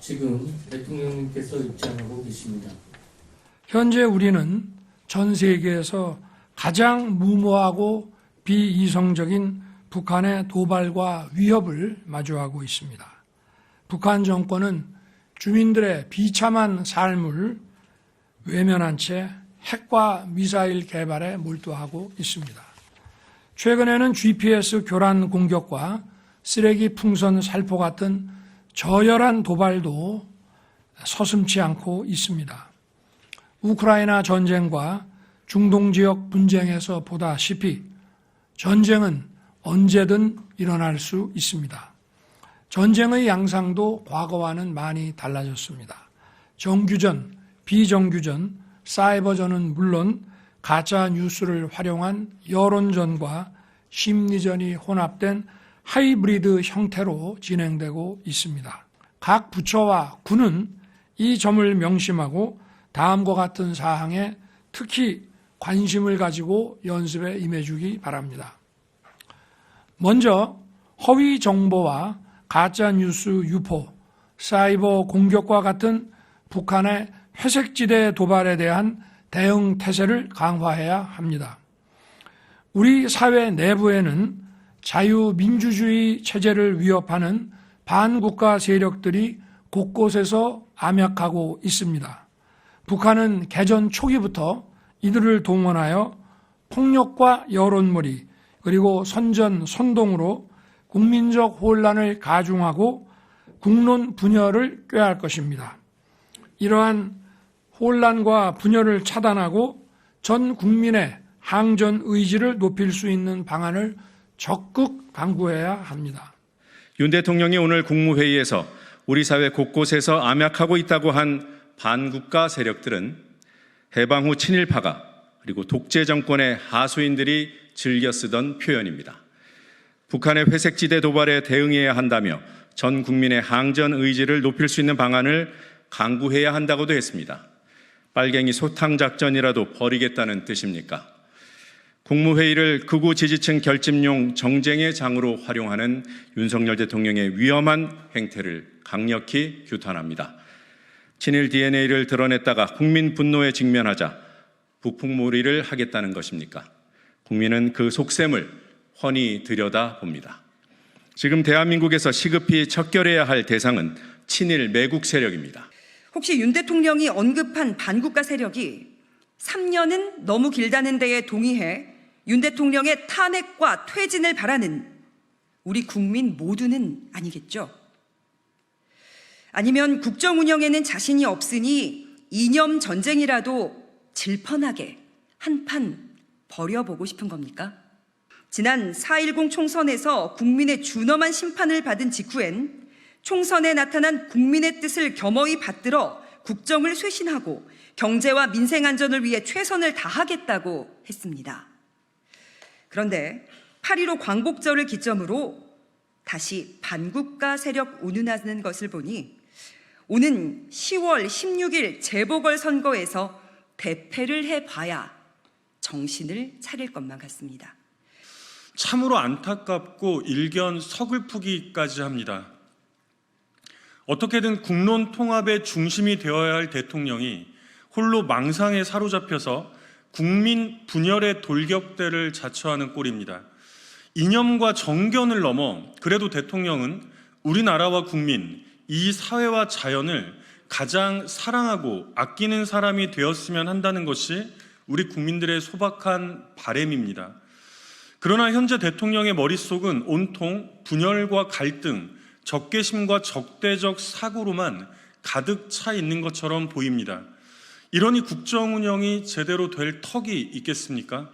지금 대통령님께서 입장하고 계십니다. 현재 우리는 전 세계에서 가장 무모하고 비이성적인 북한의 도발과 위협을 마주하고 있습니다. 북한 정권은 주민들의 비참한 삶을 외면한 채 핵과 미사일 개발에 몰두하고 있습니다. 최근에는 GPS 교란 공격과 쓰레기 풍선 살포 같은 저열한 도발도 서슴지 않고 있습니다. 우크라이나 전쟁과 중동 지역 분쟁에서 보다시피 전쟁은 언제든 일어날 수 있습니다. 전쟁의 양상도 과거와는 많이 달라졌습니다. 정규전, 비정규전, 사이버전은 물론 가짜 뉴스를 활용한 여론전과 심리전이 혼합된 하이브리드 형태로 진행되고 있습니다. 각 부처와 군은 이 점을 명심하고 다음과 같은 사항에 특히 관심을 가지고 연습에 임해주기 바랍니다. 먼저 허위 정보와 가짜뉴스 유포, 사이버 공격과 같은 북한의 회색지대 도발에 대한 대응 태세를 강화해야 합니다. 우리 사회 내부에는 자유민주주의 체제를 위협하는 반국가 세력들이 곳곳에서 암약하고 있습니다. 북한은 개전 초기부터 이들을 동원하여 폭력과 여론몰이 그리고 선전, 선동으로 국민적 혼란을 가중하고 국론 분열을 꾀할 것입니다. 이러한 혼란과 분열을 차단하고 전 국민의 항전 의지를 높일 수 있는 방안을 적극 강구해야 합니다. 윤 대통령이 오늘 국무회의에서 우리 사회 곳곳에서 암약하고 있다고 한 반국가 세력들은 해방 후 친일파가 그리고 독재 정권의 하수인들이 즐겨 쓰던 표현입니다. 북한의 회색지대 도발에 대응해야 한다며 전 국민의 항전 의지를 높일 수 있는 방안을 강구해야 한다고도 했습니다. 빨갱이 소탕작전이라도 벌이겠다는 뜻입니까? 국무회의를 극우 지지층 결집용 정쟁의 장으로 활용하는 윤석열 대통령의 위험한 행태를 강력히 규탄합니다. 친일 DNA를 드러냈다가 국민 분노에 직면하자 북풍몰이를 하겠다는 것입니까? 국민은 그 속셈을 훤히 들여다봅니다. 지금 대한민국에서 시급히 척결해야 할 대상은 친일 매국 세력입니다. 혹시 윤 대통령이 언급한 반국가 세력이 3년은 너무 길다는 데에 동의해 윤 대통령의 탄핵과 퇴진을 바라는 우리 국민 모두는 아니겠죠? 아니면 국정 운영에는 자신이 없으니 이념 전쟁이라도 질펀하게 한판 벌여보고 싶은 겁니까? 지난 4.10 총선에서 국민의 준엄한 심판을 받은 직후엔 총선에 나타난 국민의 뜻을 겸허히 받들어 국정을 쇄신하고 경제와 민생 안전을 위해 최선을 다하겠다고 했습니다. 그런데 8.15 광복절을 기점으로 다시 반국가 세력 운운하는 것을 보니 오는 10월 16일 재보궐선거에서 대패를 해봐야 정신을 차릴 것만 같습니다. 참으로 안타깝고 일견 서글프기까지 합니다. 어떻게든 국론 통합의 중심이 되어야 할 대통령이 홀로 망상에 사로잡혀서 국민 분열의 돌격대를 자처하는 꼴입니다. 이념과 정견을 넘어 그래도 대통령은 우리나라와 국민, 이 사회와 자연을 가장 사랑하고 아끼는 사람이 되었으면 한다는 것이 우리 국민들의 소박한 바람입니다. 그러나 현재 대통령의 머릿속은 온통 분열과 갈등, 적개심과 적대적 사고로만 가득 차 있는 것처럼 보입니다. 이러니 국정 운영이 제대로 될 턱이 있겠습니까?